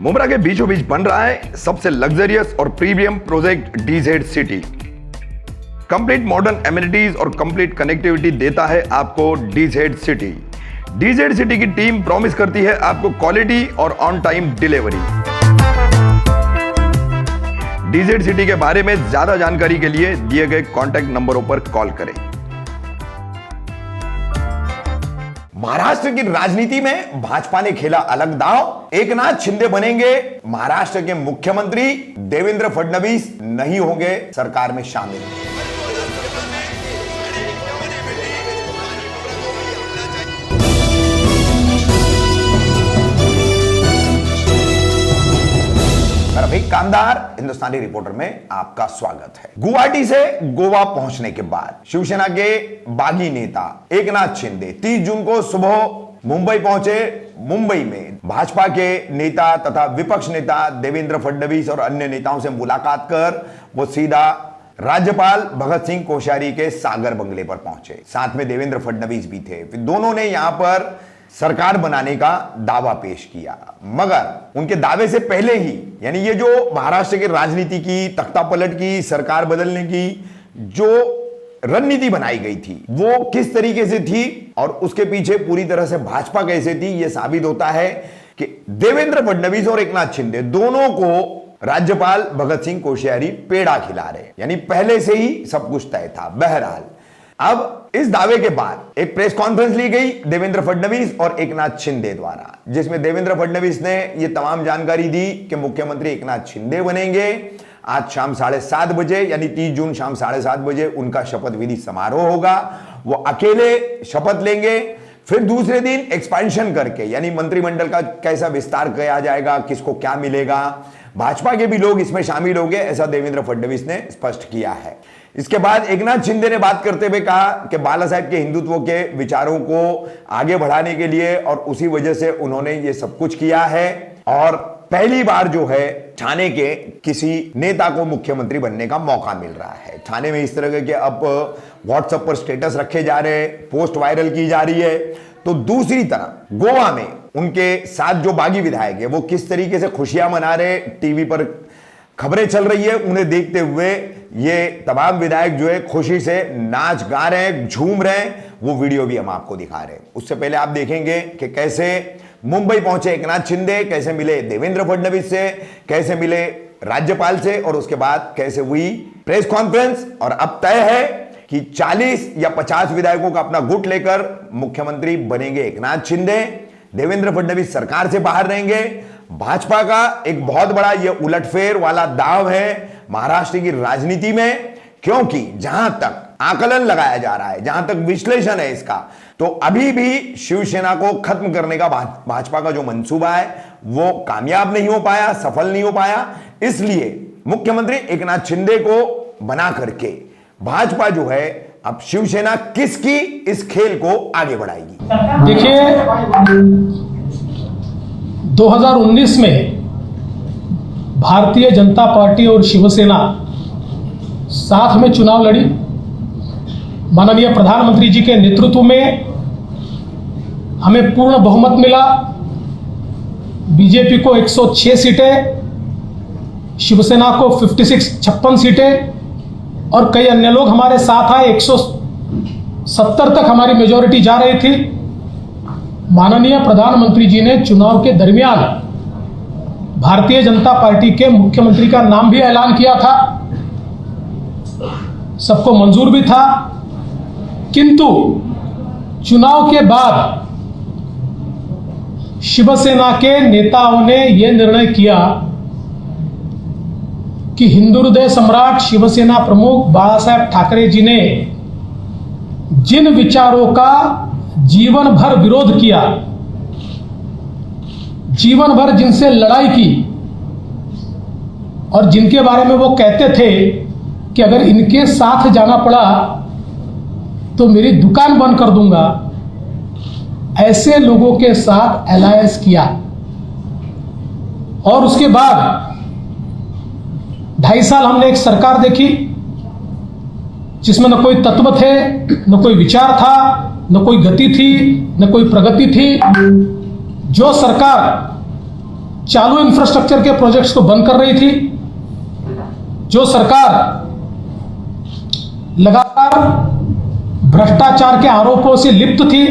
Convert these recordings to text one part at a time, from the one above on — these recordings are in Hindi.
मुंब्रा के बीचों बीच बन रहा है सबसे लग्जरियस और premium project DZ city. Complete modern amenities और कंप्लीट कनेक्टिविटी देता है आपको डीजेड सिटी। डीजेड सिटी की टीम प्रॉमिस करती है आपको क्वालिटी और on time delivery. DZ city के बारे में ज्यादा जानकारी के लिए दिए गए कॉन्टैक्ट नंबरों पर कॉल करें। महाराष्ट्र की राजनीति में भाजपा ने खेला अलग दांव। एकनाथ शिंदे बनेंगे महाराष्ट्र के मुख्यमंत्री, देवेंद्र फडणवीस नहीं होंगे सरकार में शामिल। रफीक कामदार हिंदुस्तानी रिपोर्टर में आपका स्वागत है। गुवाहाटी से गोवा पहुंचने के बाद शिवसेना के बागी नेता एकनाथ शिंदे 30 जून को सुबह मुंबई पहुंचे। मुंबई में भाजपा के नेता तथा विपक्ष नेता देवेंद्र फडणवीस और अन्य नेताओं से मुलाकात कर वो सीधा राज्यपाल भगत सिंह कोश्यारी के सागर बंगले पर पहुंचे। साथ में देवेंद्र फडणवीस भी थे। फिर दोनों ने यहां पर सरकार बनाने का दावा पेश किया, मगर उनके दावे से पहले ही यानी ये जो महाराष्ट्र की राजनीति की तख्ता पलट की, सरकार बदलने की जो रणनीति बनाई गई थी वो किस तरीके से थी और उसके पीछे पूरी तरह से भाजपा कैसे थी, यह साबित होता है कि देवेंद्र फडणवीस और एकनाथ शिंदे दोनों को राज्यपाल भगत सिंह कोश्यारी पेड़ा खिला रहे, यानी पहले से ही सब कुछ तय था। बहरहाल अब इस दावे के बाद एक प्रेस कॉन्फ्रेंस ली गई देवेंद्र फडणवीस और एकनाथ शिंदे द्वारा, जिसमें देवेंद्र फडणवीस ने यह तमाम जानकारी दी कि मुख्यमंत्री एकनाथ शिंदे बनेंगे। आज शाम 7:30 बजे यानी 30 जून शाम 7:30 बजे उनका शपथ विधि समारोह होगा। वो अकेले शपथ लेंगे। फिर दूसरे दिन एक्सपेंशन करके यानी मंत्रिमंडल का कैसा विस्तार किया जाएगा, किसको क्या मिलेगा, भाजपा के भी लोग इसमें शामिल होंगे, ऐसा देवेंद्र फडणवीस ने स्पष्ट किया है। इसके बाद एकनाथ शिंदे ने बात करते हुए कहा कि बाला साहेब के हिंदुत्व के विचारों को आगे बढ़ाने के लिए और उसी वजह से उन्होंने ये सब कुछ किया है और पहली बार जो है ठाणे के किसी नेता को मुख्यमंत्री बनने का मौका मिल रहा है। ठाणे में इस तरह के अब व्हाट्सएप पर स्टेटस रखे जा रहे हैं, पोस्ट वायरल की जा रही है। तो दूसरी तरफ गोवा में उनके साथ जो बागी विधायक है वो किस तरीके से खुशियां मना रहे, टीवी पर खबरें चल रही है। उन्हें देखते हुए ये तमाम विधायक जो है खुशी से नाच गा रहे हैं, झूम रहे हैं। वो वीडियो भी हम आपको दिखा रहे हैं। उससे पहले आप देखेंगे कि कैसे मुंबई पहुंचे एकनाथ शिंदे, कैसे मिले देवेंद्र फडणवीस से, कैसे मिले राज्यपाल से और उसके बाद कैसे हुई प्रेस कॉन्फ्रेंस। और अब तय है कि 40 या 50 विधायकों का अपना गुट लेकर मुख्यमंत्री बनेंगे एकनाथ शिंदे। देवेंद्र फडणवीस सरकार से बाहर रहेंगे। भाजपा का एक बहुत बड़ा यह उलटफेर वाला दाव है महाराष्ट्र की राजनीति में, क्योंकि जहां तक आकलन लगाया जा रहा है, जहां तक विश्लेषण है इसका, तो अभी भी शिवसेना को खत्म करने का भाजपा का जो मंसूबा है वो कामयाब नहीं हो पाया, सफल नहीं हो पाया। इसलिए मुख्यमंत्री एकनाथ शिंदे को बना करके भाजपा जो है अब शिवसेना किसकी इस खेल को आगे बढ़ाएगी। देखिए 2019 में भारतीय जनता पार्टी और शिवसेना साथ में चुनाव लड़ी। माननीय प्रधानमंत्री जी के नेतृत्व में हमें पूर्ण बहुमत मिला। बीजेपी को 106 सीटें, शिवसेना को 56 सीटें और कई अन्य लोग हमारे साथ आए। 170 तक हमारी मेजॉरिटी जा रही थी। माननीय प्रधानमंत्री जी ने चुनाव के दरमियान भारतीय जनता पार्टी के मुख्यमंत्री का नाम भी ऐलान किया था, सबको मंजूर भी था। किंतु चुनाव के बाद शिवसेना के नेताओं ने यह निर्णय किया कि हिंदू हृदय सम्राट शिवसेना प्रमुख बाला साहेब ठाकरे जी ने जिन विचारों का जीवन भर विरोध किया, जीवन भर जिनसे लड़ाई की और जिनके बारे में वो कहते थे कि अगर इनके साथ जाना पड़ा तो मेरी दुकान बंद कर दूंगा, ऐसे लोगों के साथ अलायंस किया। और उसके बाद 2.5 साल हमने एक सरकार देखी जिसमें न कोई तत्व थे, न कोई विचार था, न कोई गति थी, न कोई प्रगति थी। जो सरकार चालू इंफ्रास्ट्रक्चर के प्रोजेक्ट्स को बंद कर रही थी। जो सरकार लगातार भ्रष्टाचार के आरोपों से लिप्त थी,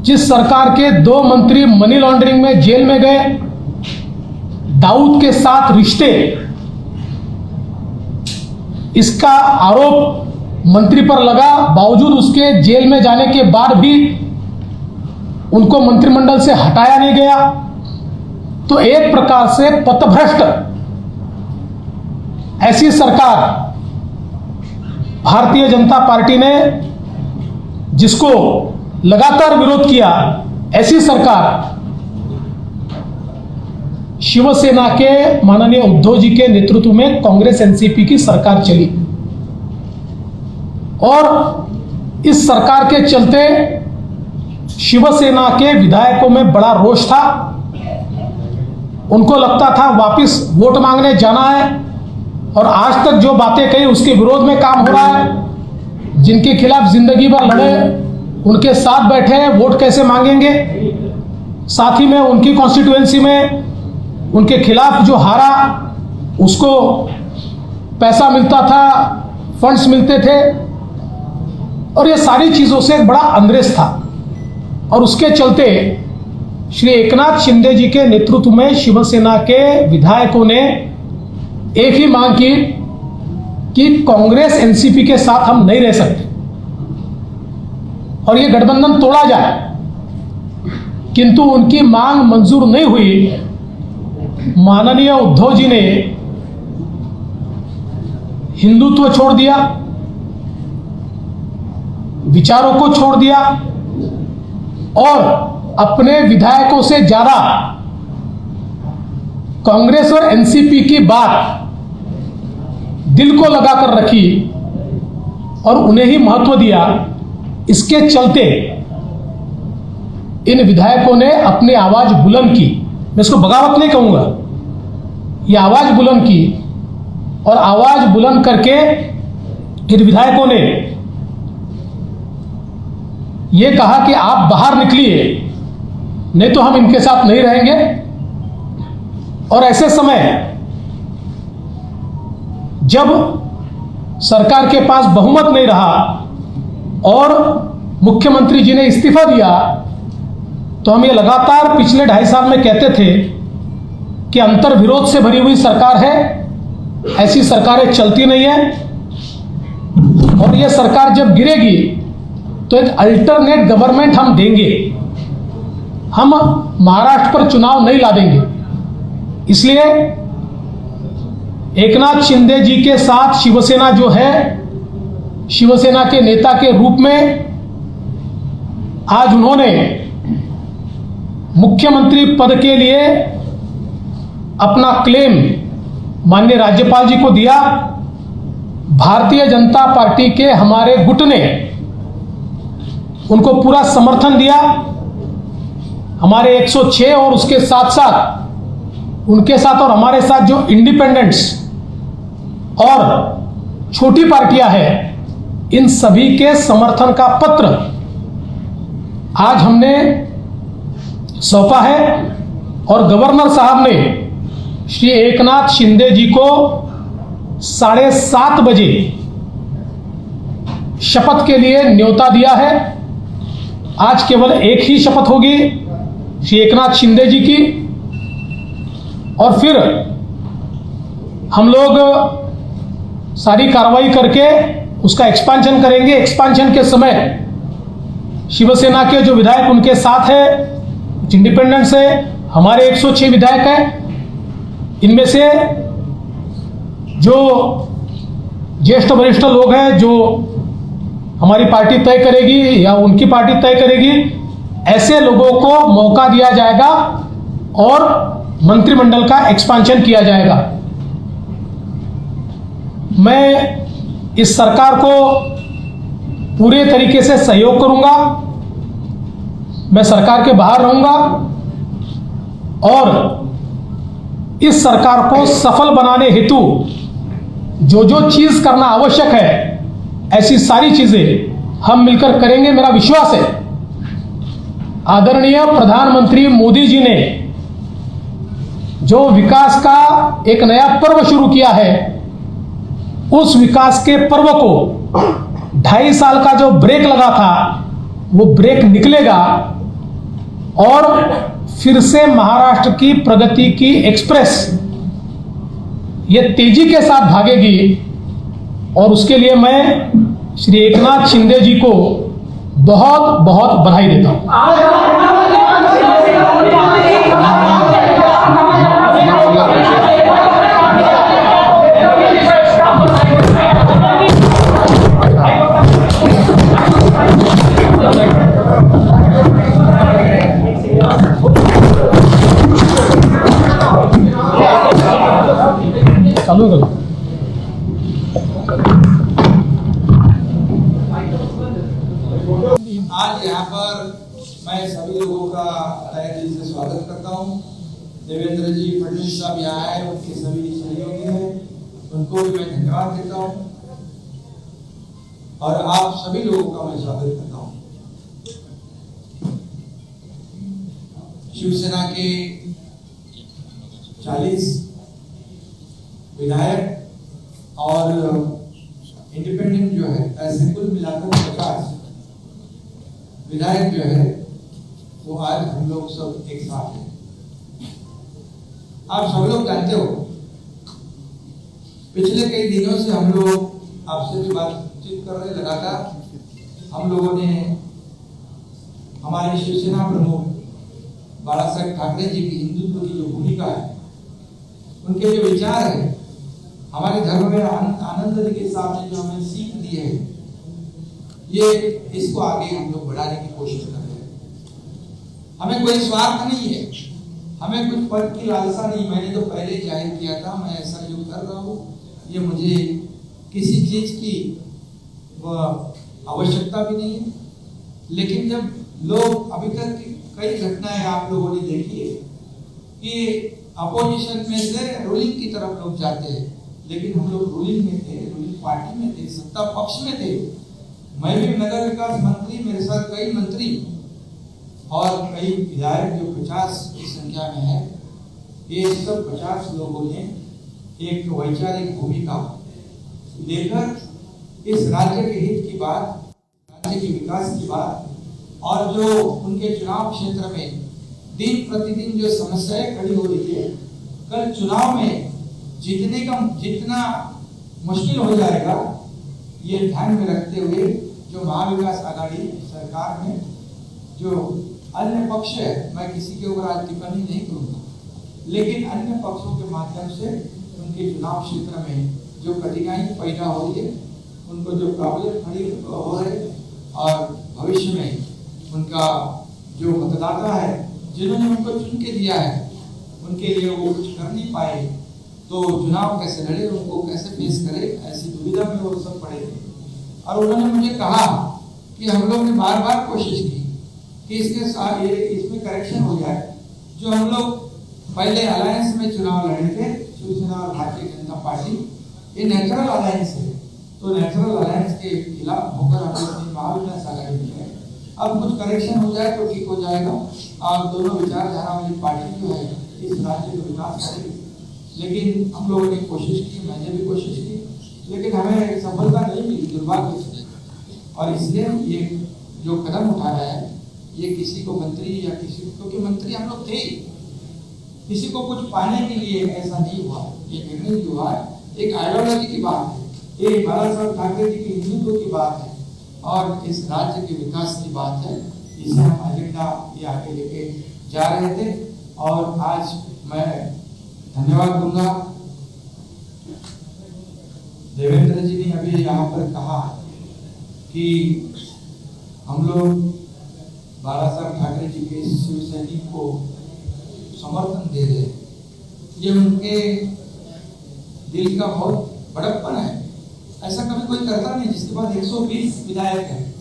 जिस सरकार के 2 मंत्री मनी लॉन्ड्रिंग में जेल में गए, दाऊद के साथ रिश्ते, इसका आरोप मंत्री पर लगा, बावजूद उसके जेल में जाने के बाद भी उनको मंत्रिमंडल से हटाया नहीं गया। तो एक प्रकार से पथभ्रष्ट ऐसी सरकार भारतीय जनता पार्टी ने, जिसको लगातार विरोध किया, ऐसी सरकार शिवसेना के माननीय उद्धव जी के नेतृत्व में कांग्रेस एनसीपी की सरकार चली। और इस सरकार के चलते शिवसेना के विधायकों में बड़ा रोष था। उनको लगता था वापस वोट मांगने जाना है, और आज तक जो बातें कही उसके विरोध में काम हो रहा है। जिनके खिलाफ जिंदगी भर लड़े, उनके साथ बैठे, वोट कैसे मांगेंगे। साथ ही में उनकी कॉन्स्टिट्यूएंसी में उनके खिलाफ जो हारा, उसको पैसा मिलता था, फंड्स मिलते थे, और ये सारी चीजों से एक बड़ा अंद्रेस था। और उसके चलते श्री एकनाथ शिंदे जी के नेतृत्व में शिवसेना के विधायकों ने एक ही मांग की कि कांग्रेस एनसीपी के साथ हम नहीं रह सकते और ये गठबंधन तोड़ा जाए। किंतु उनकी मांग मंजूर नहीं हुई। माननीय उद्धव जी ने हिंदुत्व छोड़ दिया, विचारों को छोड़ दिया, और अपने विधायकों से ज्यादा कांग्रेस और एनसीपी की बात दिल को लगाकर रखी और उन्हें ही महत्व दिया। इसके चलते इन विधायकों ने अपनी आवाज बुलंद की। मैं इसको बगावत नहीं कहूंगा, ये आवाज बुलंद की, और आवाज बुलंद करके इन विधायकों ने ये कहा कि आप बाहर निकलिए, नहीं तो हम इनके साथ नहीं रहेंगे। और ऐसे समय जब सरकार के पास बहुमत नहीं रहा और मुख्यमंत्री जी ने इस्तीफा दिया, तो हम ये लगातार पिछले 2.5 साल में कहते थे कि अंतर विरोध से भरी हुई सरकार है, ऐसी सरकारें चलती नहीं है, और ये सरकार जब गिरेगी तो एक अल्टरनेट गवर्नमेंट हम देंगे, हम महाराष्ट्र पर चुनाव नहीं ला देंगे। इसलिए एकनाथ शिंदे जी के साथ शिवसेना जो है, शिवसेना के नेता के रूप में आज उन्होंने मुख्यमंत्री पद के लिए अपना क्लेम माननीय राज्यपाल जी को दिया। भारतीय जनता पार्टी के हमारे गुट ने उनको पूरा समर्थन दिया। हमारे 106 और उसके साथ साथ उनके साथ और हमारे साथ जो इंडिपेंडेंट्स और छोटी पार्टियां हैं, इन सभी के समर्थन का पत्र आज हमने सौंपा है, और गवर्नर साहब ने श्री एकनाथ शिंदे जी को 7:30 बजे शपथ के लिए न्योता दिया है। आज केवल एक ही शपथ होगी श्री एकनाथ शिंदे जी की, और फिर हम लोग सारी कार्रवाई करके उसका एक्सपांशन करेंगे। एक्सपांशन के समय शिवसेना के जो विधायक उनके साथ है, कुछ इंडिपेंडेंट्स है, हमारे 106 विधायक हैं। इनमें से जो ज्येष्ठ वरिष्ठ लोग हैं, जो हमारी पार्टी तय करेगी या उनकी पार्टी तय करेगी, ऐसे लोगों को मौका दिया जाएगा और मंत्रिमंडल का एक्सपांशन किया जाएगा। मैं इस सरकार को पूरे तरीके से सहयोग करूंगा। मैं सरकार के बाहर रहूंगा और इस सरकार को सफल बनाने हेतु जो जो चीज करना आवश्यक है, ऐसी सारी चीजें हम मिलकर करेंगे। मेरा विश्वास है आदरणीय प्रधानमंत्री मोदी जी ने जो विकास का एक नया पर्व शुरू किया है, उस विकास के पर्व को 2.5 साल का जो ब्रेक लगा था वो ब्रेक निकलेगा और फिर से महाराष्ट्र की प्रगति की एक्सप्रेस ये तेजी के साथ भागेगी। और उसके लिए मैं श्री एकनाथ शिंदे जी को बहुत बहुत बधाई देता हूं। चालू करो। आज यहाँ पर मैं सभी लोगों का तहे दिल से स्वागत करता हूँ। देवेंद्र जी फडणवीस साहब यहाँ आए, उनके सभी सहयोगी हैं, उनको भी मैं धन्यवाद देता हूँ और आप सभी लोगों का मैं स्वागत करता हूँ। शिवसेना के 40 विधायक और इंडिपेंडेंट जो है, ऐसे कुल मिलाकर 50 विधायक जो है वो आज हम लोग सब एक साथ हैं। आप सब लोग जानते हो, पिछले कई दिनों से हम लोग आपसे भी बातचीत कर रहे, लगातार हम लोगों ने हमारे शिवसेना प्रमुख बाला साहेब ठाकरे जी की हिंदुत्व की जो भूमिका है, उनके जो विचार है, हमारे धर्म में आनंद जी के सामने जो हमें सीख दी है, ये इसको आगे हम लोग बढ़ाने की कोशिश कर रहे हैं। हमें कोई स्वार्थ नहीं है, हमें कुछ पद की लालसा नहीं। मैंने तो पहले जाहिर किया था, मैं ऐसा जो कर रहा हूँ ये मुझे किसी चीज की आवश्यकता भी नहीं है। लेकिन जब लोग अभी तक कई घटनाएं आप लोगों ने देखी है कि अपोजिशन में से रूलिंग की तरफ लोग जाते हैं, लेकिन हम लोग रूलिंग में थे, रूलिंग पार्टी में थे, सत्ता पक्ष में थे। मैं भी नगर विकास मंत्री, मेरे साथ कई मंत्री और कई विधायक जो 50 की संख्या में है, ये सब 50 लोगों ने एक वैचारिक भूमिका लेकर इस राज्य के हित की बात, राज्य के विकास की बात और जो उनके चुनाव क्षेत्र में दिन प्रतिदिन जो समस्याएं खड़ी हो रही है, कल चुनाव में जितना मुश्किल हो जाएगा, ये ध्यान में रखते हुए जो महाविकास आघाड़ी सरकार में जो अन्य पक्ष है, मैं किसी के ऊपर आज टिप्पणी नहीं करूंगा, लेकिन अन्य पक्षों के माध्यम से उनके चुनाव क्षेत्र में जो कठिनाई पैदा हो रही है, उनको जो प्रॉब्लम खड़ी हो रहे और भविष्य में उनका जो मतदाता है, जिन्होंने उनको चुन के दिया है, उनके लिए वो कुछ कर नहीं पाए, तो चुनाव कैसे लड़े, उनको कैसे पेश करे, ऐसी दुविधा में वो सब पड़े थे। और उन्होंने मुझे कहा कि हम लोग ने बार बार कोशिश की कि इसके साथ ये इसमें करेक्शन हो जाए। जो हम लोग पहले अलायंस में चुनाव लड़े थे, शिवसेना और भारतीय जनता पार्टी, ये नेचुरल अलायंस है, तो नेचुरल अलायंस के खिलाफ होकर हम लोग महाविकास आघाड़ी में गए। अब कुछ करेक्शन हो जाए तो ठीक हो जाएगा और दोनों विचारधारा वाली पार्टी जो है इस राज्य का विकास करेगी। लेकिन हम लोगों ने कोशिश की, मैंने भी कोशिश की, लेकिन हमें सफलता नहीं मिली, दुर्भाग्य से। और इसलिए ये जो कदम उठाया है, ये किसी को मंत्री या किसी को, क्योंकि मंत्री हम लोग थे, किसी को कुछ पाने के लिए ऐसा नहीं हुआ। ये निर्णय जो हुआ है एक आइडियोलॉजी की बात है, एक बाला साहब ठाकरे जी की हिंदुत्व की बात है और इस राज्य के विकास की बात है। इसे हम एजेंडा ये आगे लेके जा रहे थे और आज मैं धन्यवाद दूंगा। देवेंद्र जी ने अभी यहाँ पर कहा कि हम लोग बाला साहब ठाकरे जी के शिव सैनिक को समर्थन दे रहे, ये उनके दिल का बहुत बड़प्पन है। ऐसा कभी कोई करता नहीं जिसके पास 120 विधायक है,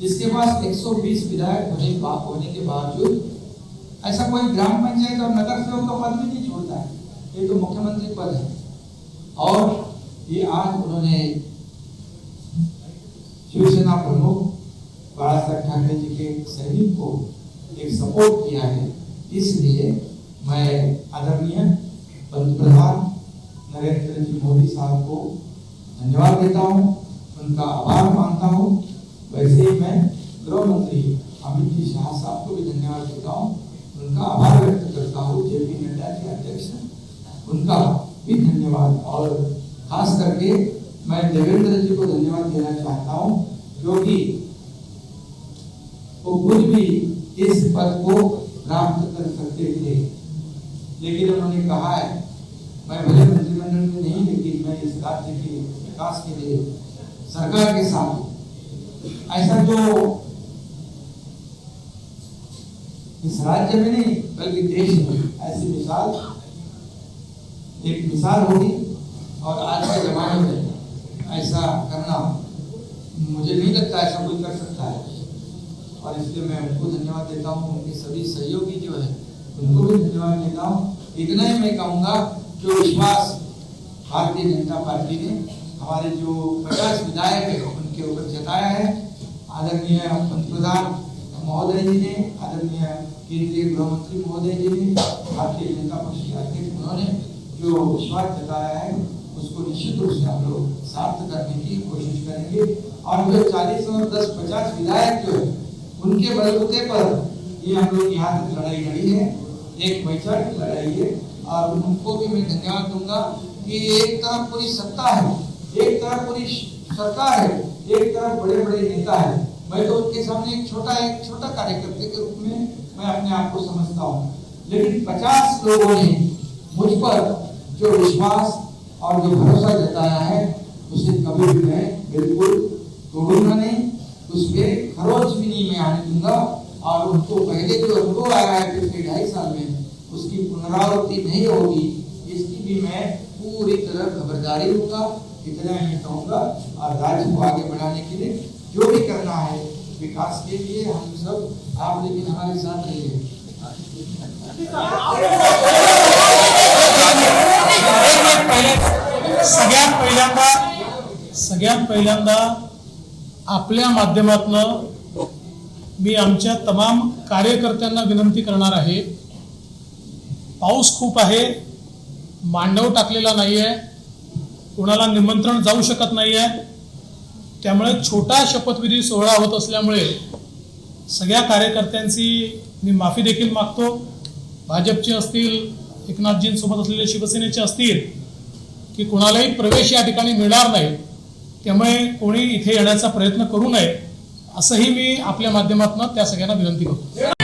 जिसके पास 120 विधायक होने के बावजूद ऐसा कोई ग्राम पंचायत और नगर सेवक का पद भी नहीं छोड़ता है। ये तो मुख्यमंत्री पद है और ये आज उन्होंने शिवसेना प्रमुख बाला साहब ठाकरे जी के सैनिक को एक सपोर्ट किया है। इसलिए मैं आदरणीय पंतप्रधान नरेंद्र जी मोदी साहब को धन्यवाद देता हूँ, उनका आभार मानता हूँ। वैसे ही मैं गृह मंत्री अमित जी शाह साहब को भी धन्यवाद देता हूँ, उनका आभार व्यक्त करता हूँ। JP नड्डा के अध्यक्ष हैं, उनका भी धन्यवाद। और खास करके मैं देवेंद्र जी को धन्यवाद देना चाहता हूँ, क्योंकि वो खुद भी इस पद को प्राप्त कर सकते थे, लेकिन उन्होंने कहा है मैं भले मंत्रिमंडल में नहीं, लेकिन मैं इस राज्य के विकास के लिए सरकार के साथ। ऐसा जो इस राज्य में नहीं बल्कि देश में ऐसी मिसाल एक मिसाल होगी, और आज के जमाने में ऐसा करना मुझे नहीं लगता ऐसा कोई कर सकता है। और इसलिए मैं उनको धन्यवाद देता हूँ, उनके सभी सहयोगी जो है उनको भी धन्यवाद देता हूँ। इतना ही मैं कहूँगा, जो विश्वास भारतीय जनता पार्टी ने हमारे जो 50 विधायक है उनके ऊपर जताया है, आदरणीय पंतप्रधान महोदय जी ने, आदरणीय केंद्रीय गृह मंत्री महोदय जी ने, भारतीय जनता पार्टी के अध्यक्ष उन्होंने जो विश्वास जताया है उसको निश्चित रूप से हम लोग सार्थ करने की कोशिश करेंगे। और जो 40 और 10-50 विधायक जो है उनके बलबूते पर ये हम लोग यहाँ तक लड़ाई लड़ी है, एक वैचारिक लड़ाई है। और उनको भी मैं धन्यवाद दूंगा कि एक तरफ पूरी सत्ता है, एक तरफ पूरी सरकार है, एक तरफ बड़े बड़े नेता है। मैं तो उनके सामने एक छोटा कार्यकर्ता के रूप में मैं अपने आप को समझता हूँ, लेकिन 50 लोगों ने मुझ पर जो विश्वास और जो भरोसा जताया है उसे कभी भी मैं बिल्कुल तोड़ूंगा नहीं, उस पर खरोच भी नहीं मैं आने दूंगा। और उनको पहले जो अनुभव आया है पिछले 2.5 साल में उसकी पुनरावृत्ति नहीं होगी, इसकी भी मैं पूरी तरह खबरदारी लूंगा। इतना ही कहूँगा। और राज्य को आगे बढ़ाने के लिए जो भी करना है विकास के लिए हम सब आप लेकिन हमारे साथ रहिए। सगळ्यात पहिल्यांदा आपल्या माध्यमातून मी आमच्या तमाम कार्यकर्त्यांना विनंती करणार आहे, पाऊस खूप आहे, मांडव टाकलेला नाहीये, कोणाला निमंत्रण जाऊ शकत नाहीये, त्यामुळे छोटा शपथविधी सोहळा होत असल्यामुळे सगळ्या कार्यकर्त्यांची मी माफी देखील मागतो। भाजपचे असतील, एकनाथजींसोबत असलेले शिवसेनेचे असतील, की कोणालाही प्रवेश या ठिकाणी मिळणार नाही, त्यामुळे कोणी इथे येण्याचा प्रयत्न करू नये असंही मी आपल्या माध्यमातून त्या सगळ्यांना विनंती करतो।